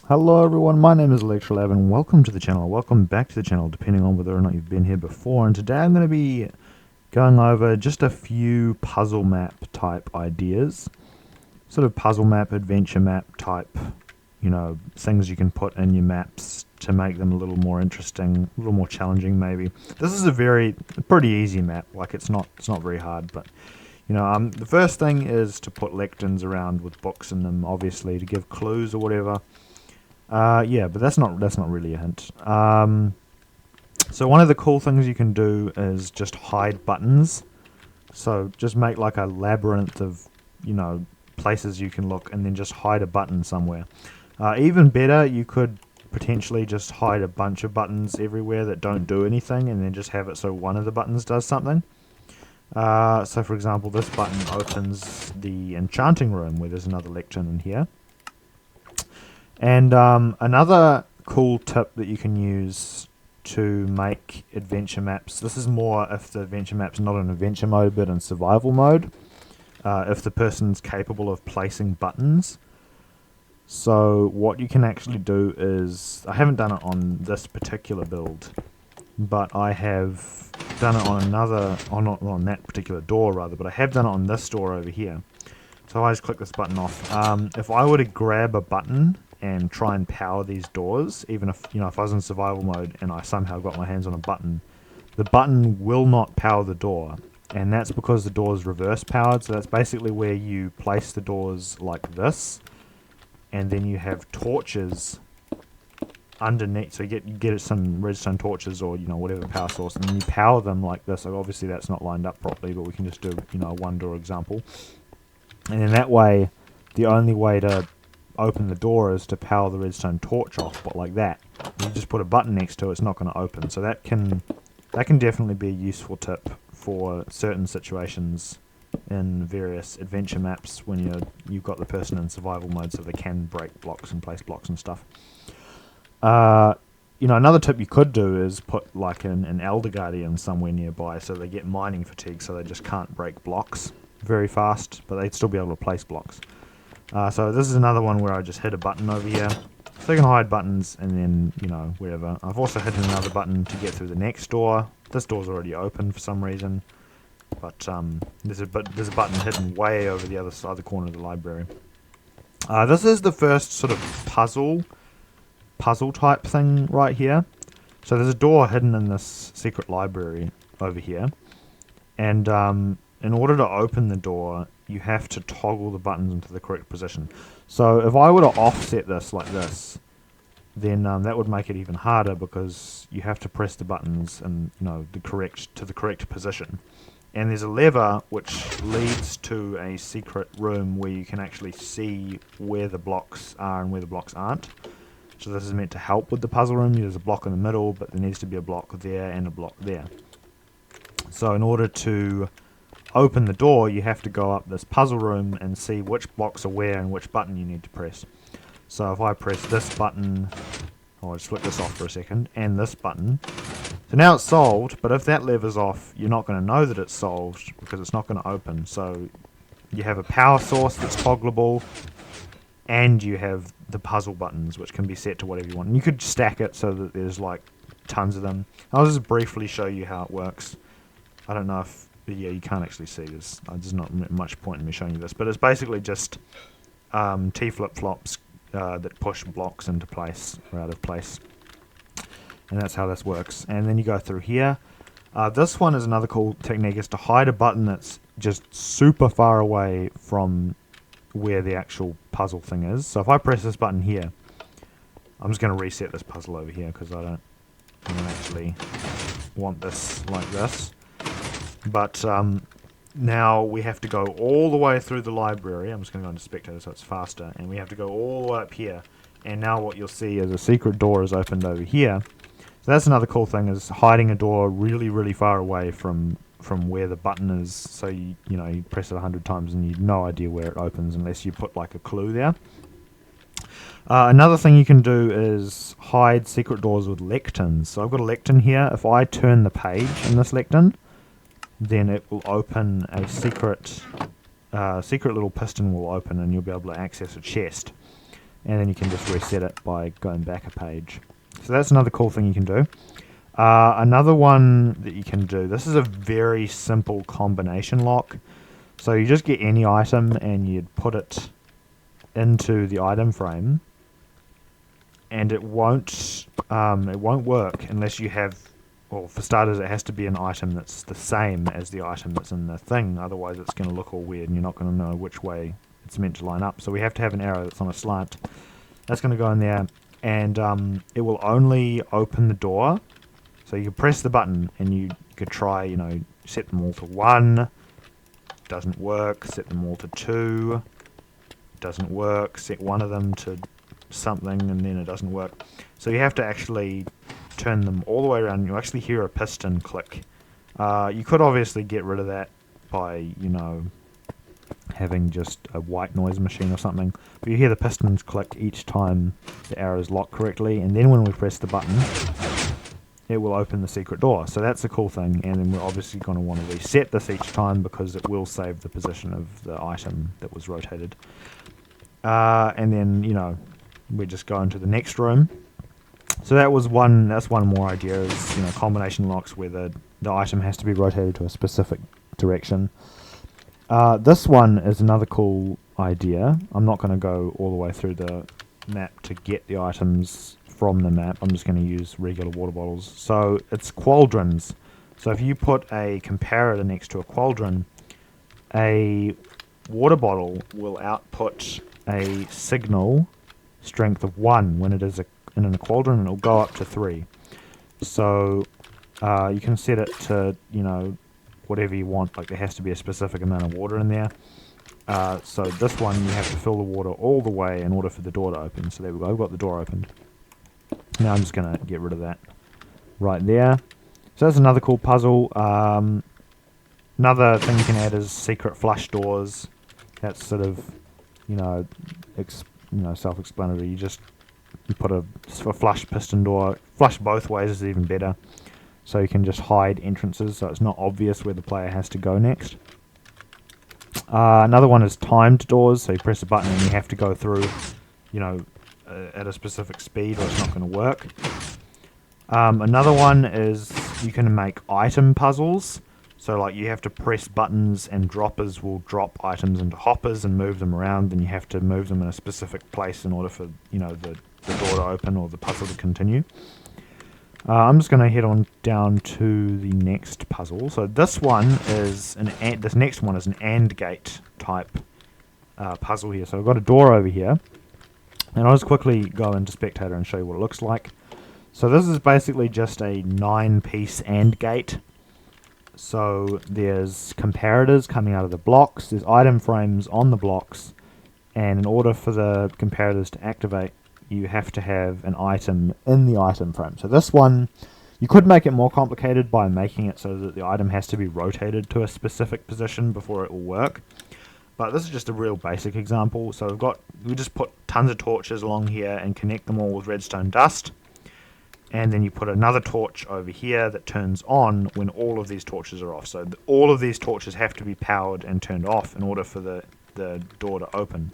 Hello everyone, my name is Olectralab and welcome to the channel. Welcome back to the channel, depending on whether or not you've been here before. And today I'm going to be going over just a few puzzle map type ideas. Sort of puzzle map, adventure map type, things you can put in your maps to make them a little more interesting, a little more challenging maybe. This is a pretty easy map, like it's not very hard, but the first thing is to put lecterns around with books in them, obviously, to give clues or whatever. Yeah, but that's not really a hint. So one of the cool things you can do is just hide buttons. So just make like a labyrinth of, places you can look and then just hide a button somewhere. Even better, you could potentially just hide a bunch of buttons everywhere that don't do anything and then just have it so one of the buttons does something. So for example, this button opens the enchanting room where there's another lectern in here. And another cool tip that you can use to make adventure maps, this is more if the adventure map's not in adventure mode but in survival mode, if the person's capable of placing buttons. So what you can actually do is, I haven't done it on this particular build, but I have done it on another, or not on that particular door rather, but I have done it on this door over here. So I just click this button off. If I were to grab a button and try and power these doors, even if if I was in survival mode and I somehow got my hands on a button, the button will not power the door, and that's because the door is reverse powered. So that's basically where you place the doors like this, and then you have torches underneath. So you get some redstone torches or whatever power source, and then you power them like this. So obviously that's not lined up properly, but we can just do a one door example, and in that way, the only way to open the door is to power the redstone torch off, but like that. You just put a button next to it, it's not going to open. So that can definitely be a useful tip for certain situations in various adventure maps when you've got the person in survival mode, so they can break blocks and place blocks and stuff. Another tip you could do is put like an Elder Guardian somewhere nearby, so they get mining fatigue, so they just can't break blocks very fast, but they'd still be able to place blocks. So this is another one where I just hit a button over here. So you can hide buttons and then, whatever. I've also hit another button to get through the next door. This door's already open for some reason. But there's a button hidden way over the other corner of the library. This is the first sort of puzzle type thing right here. So there's a door hidden in this secret library over here. And in order to open the door, you have to toggle the buttons into the correct position. So if I were to offset this like this, then that would make it even harder, because you have to press the buttons in the correct position. And there's a lever which leads to a secret room where you can actually see where the blocks are and where the blocks aren't. So this is meant to help with the puzzle room. There's a block in the middle, but there needs to be a block there and a block there. So in order to open the door, you have to go up this puzzle room and see which blocks are where and which button you need to press. So if I press this button, I'll just flip this off for a second, and this button, so now it's solved, but if that lever's off, you're not going to know that it's solved because it's not going to open. So you have a power source that's toggleable, and you have the puzzle buttons, which can be set to whatever you want. And you could stack it so that there's like tons of them. I'll just briefly show you how it works. I don't know if you can't actually see this. There's not much point in me showing you this, but it's basically just T flip-flops that push blocks into place or out of place, and that's how this works. And then you go through here. This one is another cool technique, is to hide a button that's just super far away from where the actual puzzle thing is. So if I press this button here, I'm just going to reset this puzzle over here because I don't actually want this like this. But now we have to go all the way through the library. I'm just going to go into spectator so it's faster. And we have to go all the way up here. And now what you'll see is a secret door is opened over here. So that's another cool thing, is hiding a door really, really far away from where the button is. So you press it 100 times and you've no idea where it opens unless you put like a clue there. Another thing you can do is hide secret doors with lecterns. So I've got a lectern here. If I turn the page in this lectern, then it will open a secret little piston will open, and you'll be able to access a chest. and then you can just reset it by going back a page. So that's another cool thing you can do. Another one that you can do, this is a very simple combination lock. So you just get any item and you'd put it into the item frame, and it won't work unless you have, well, for starters, it has to be an item that's the same as the item that's in the thing. Otherwise, it's going to look all weird, and you're not going to know which way it's meant to line up. So we have to have an arrow that's on a slant. That's going to go in there, and it will only open the door. So you press the button, and you could try, set them all to 1. Doesn't work. Set them all to 2. Doesn't work. Set one of them to something, and then it doesn't work. So you have to actually turn them all the way around. You actually hear a piston click. You could obviously get rid of that by, having just a white noise machine or something. But you hear the pistons click each time the arrows lock correctly, and then when we press the button, it will open the secret door. So that's a cool thing, and then we're obviously going to want to reset this each time because it will save the position of the item that was rotated. And then, we just go into the next room. So that's one more idea, is combination locks where the item has to be rotated to a specific direction. This one is another cool idea. I'm not going to go all the way through the map to get the items from the map. I'm just going to use regular water bottles. So it's quadrants. So if you put a comparator next to a quadrant, a water bottle will output a signal strength of 1 when it is in a quadrant, and it'll go up to 3. So you can set it to whatever you want. Like, there has to be a specific amount of water in there. So this one, you have to fill the water all the way in order for the door to open. So there we go, I've got the door opened. Now I'm just going to get rid of that right there. So that's another cool puzzle. Another thing you can add is secret flush doors. That's sort of self-explanatory. You put a flush piston door. Flush both ways is even better. So you can just hide entrances, so it's not obvious where the player has to go next. Another one is timed doors. So you press a button and you have to go through, at a specific speed, or it's not going to work. Another one is you can make item puzzles. So like you have to press buttons and droppers will drop items into hoppers and move them around, and you have to move them in a specific place in order for the door to open or the puzzle to continue. I'm just going to head on down to the next puzzle. So this one is this next one is an AND gate type puzzle here. So I've got a door over here, and I'll just quickly go into Spectator and show you what it looks like. So this is basically just a 9-piece AND gate. So there's comparators coming out of the blocks, there's item frames on the blocks, and in order for the comparators to activate, you have to have an item in the item frame. So this one, you could make it more complicated by making it so that the item has to be rotated to a specific position before it will work. But this is just a real basic example. So we just put tons of torches along here and connect them all with redstone dust. And then you put another torch over here that turns on when all of these torches are off. So all of these torches have to be powered and turned off in order for the door to open.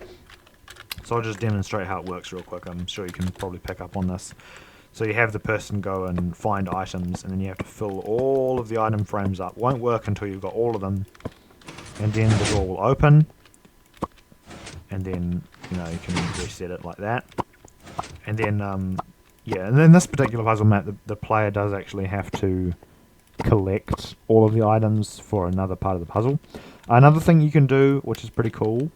So I'll just demonstrate how it works real quick. I'm sure you can probably pick up on this. So you have the person go and find items, and then you have to fill all of the item frames up. Won't work until you've got all of them. And then the door will open. And then, you can reset it like that. And then, and in this particular puzzle map, the player does actually have to collect all of the items for another part of the puzzle. Another thing you can do, which is pretty cool,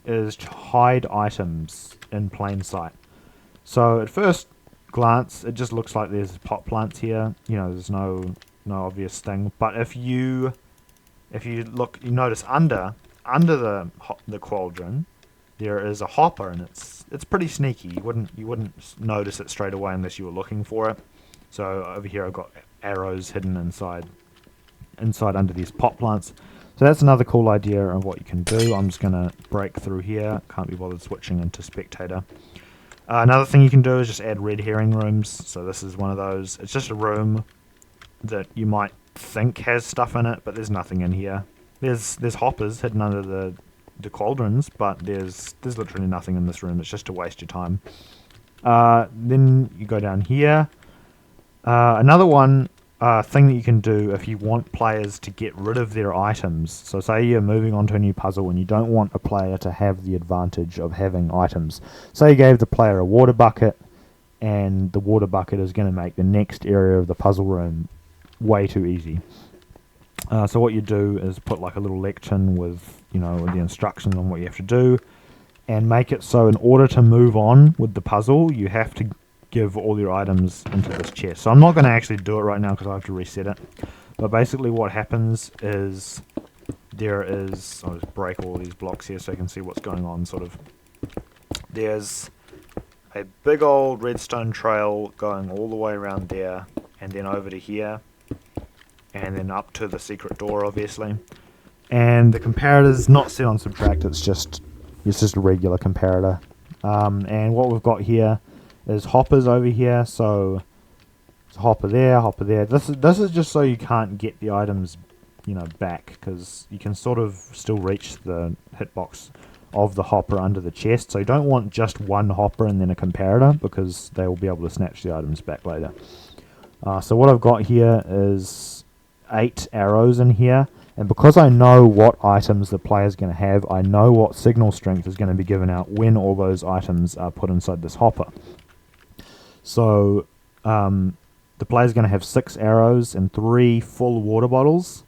is to hide items in plain sight. So at first glance, it just looks like there's pot plants here. There's no obvious thing. But if you look, you notice under the cauldron, there is a hopper, and it's pretty sneaky. You wouldn't notice it straight away unless you were looking for it. So over here I've got arrows hidden inside under these pot plants. So that's another cool idea of what you can do. I'm just going to break through here. Can't be bothered switching into Spectator. Another thing you can do is just add red herring rooms. So this is one of those. It's just a room that you might think has stuff in it, but there's nothing in here. There's hoppers hidden under the cauldrons, but there's literally nothing in this room. It's just to waste your time. Then you go down here. Another one thing that you can do if you want players to get rid of their items. So say you're moving on to a new puzzle and you don't want a player to have the advantage of having items. Say you gave the player a water bucket, and the water bucket is going to make the next area of the puzzle room way too easy. So what you do is put like a little lectern with, you know, the instructions on what you have to do, and make it so in order to move on with the puzzle, you have to give all your items into this chest. So I'm not going to actually do it right now because I have to reset it. But basically what happens is I'll just break all these blocks here so you can see what's going on, sort of. There's a big old redstone trail going all the way around there, and then over to here, and then up to the secret door, obviously. And the comparator's not set on subtract, it's just a regular comparator. And what we've got here is hoppers over here, so it's a hopper there, hopper there. This is just so you can't get the items, you know, back, because you can sort of still reach the hitbox of the hopper under the chest. So you don't want just one hopper and then a comparator, because they will be able to snatch the items back later. So what I've got here is 8 arrows in here, and because I know what items the player's going to have, I know what signal strength is going to be given out when all those items are put inside this hopper. So the player's going to have 6 arrows and 3 full water bottles,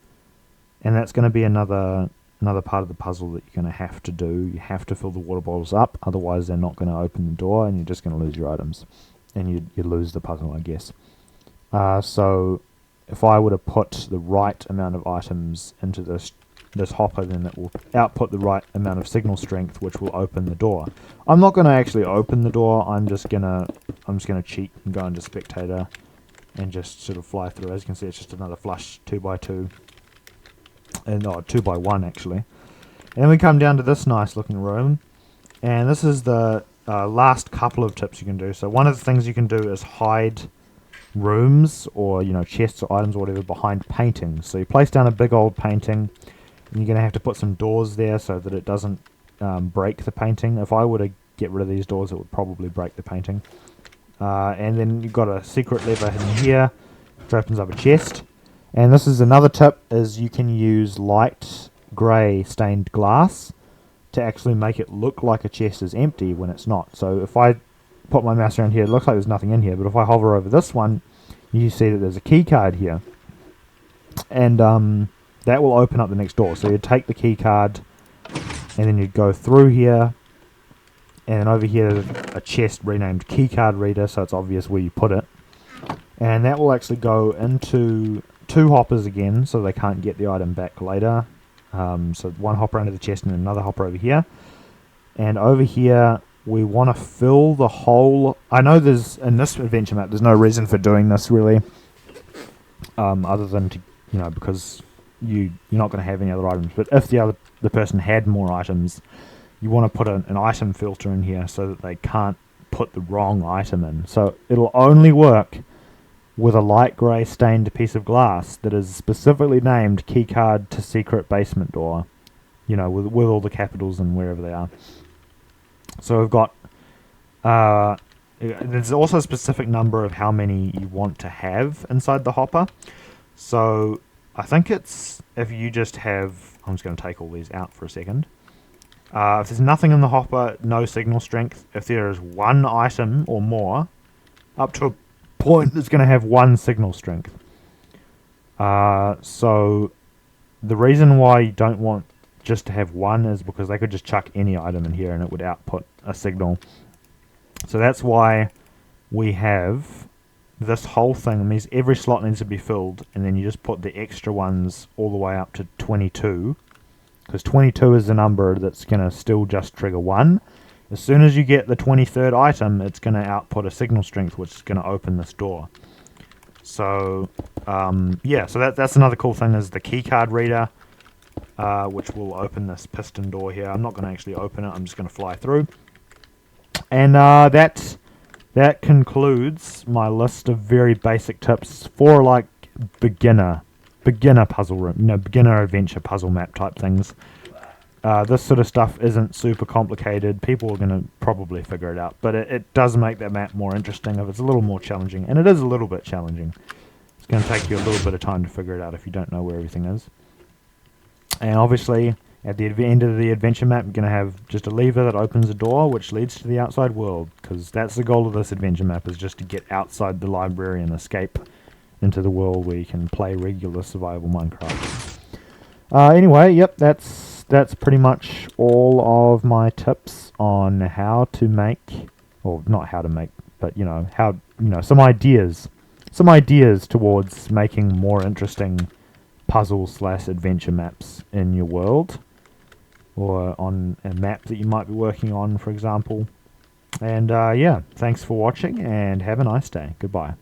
and that's going to be another part of the puzzle that you're going to have to do. You have to fill the water bottles up, otherwise they're not going to open the door, and you're just going to lose your items, and you lose the puzzle, I guess. So if I were to put the right amount of items into this hopper, then it will output the right amount of signal strength, which will open the door. I'm not going to actually open the door. I'm just gonna cheat and go into spectator and just sort of fly through. As you can see, it's just another flush 2x2, and 2x1 actually. And then we come down to this nice looking room, and this is the last couple of tips you can do. So one of the things you can do is hide rooms, or, you know, chests or items or whatever, behind paintings. So you place down a big old painting, and you're going to have to put some doors there so that it doesn't break the painting. If I were to get rid of these doors, it would probably break the painting. And then you've got a secret lever hidden here, which opens up a chest. And this is another tip, is you can use light grey stained glass to actually make it look like a chest is empty when it's not. So if I put my mouse around here, it looks like there's nothing in here, but if I hover over this one, you see that there's a key card here, and that will open up the next door. So you take the key card, and then you go through here, and over here there's a chest renamed key card reader, so it's obvious where you put it, and that will actually go into 2 hoppers again, so they can't get the item back later. So one hopper under the chest and another hopper over here, and over here we want to fill the whole. I know there's, in this adventure map, there's no reason for doing this really, other than to, you know, because you're not going to have any other items. But if the person had more items, you want to put an item filter in here so that they can't put the wrong item in. So it'll only work with a light grey stained piece of glass that is specifically named keycard to secret basement door, you know, with all the capitals and wherever they are. So we've got, there's also a specific number of how many you want to have inside the hopper. So I think it's, if you just have, I'm just going to take all these out for a second. If there's nothing in the hopper, no signal strength. If there is one item or more, up to a point, it's going to have 1 signal strength. So the reason why you don't want just to have 1 is because they could just chuck any item in here and it would output a signal. So that's why we have this whole thing. It means every slot needs to be filled, and then you just put the extra ones all the way up to 22, because 22 is the number that's going to still just trigger 1. As soon as you get the 23rd item, it's going to output a signal strength, which is going to open this door. So yeah, so that's another cool thing, is the keycard reader, which will open this piston door here. I'm not going to actually open it, I'm just going to fly through. And that concludes my list of very basic tips for, like, beginner puzzle room, you know, beginner adventure puzzle map type things. This sort of stuff isn't super complicated. People are going to probably figure it out, but it does make that map more interesting if it's a little more challenging, and it is a little bit challenging. It's going to take you a little bit of time to figure it out if you don't know where everything is. And obviously, at the end of the adventure map, you're going to have just a lever that opens a door which leads to the outside world, because that's the goal of this adventure map, is just to get outside the library and escape into the world where you can play regular survival Minecraft. Anyway, yep, that's pretty much all of my tips on how to make, or not how to make, but some ideas towards making more interesting puzzle/adventure maps in your world, or on a map that you might be working on, for example. And yeah, thanks for watching, and have a nice day. Goodbye.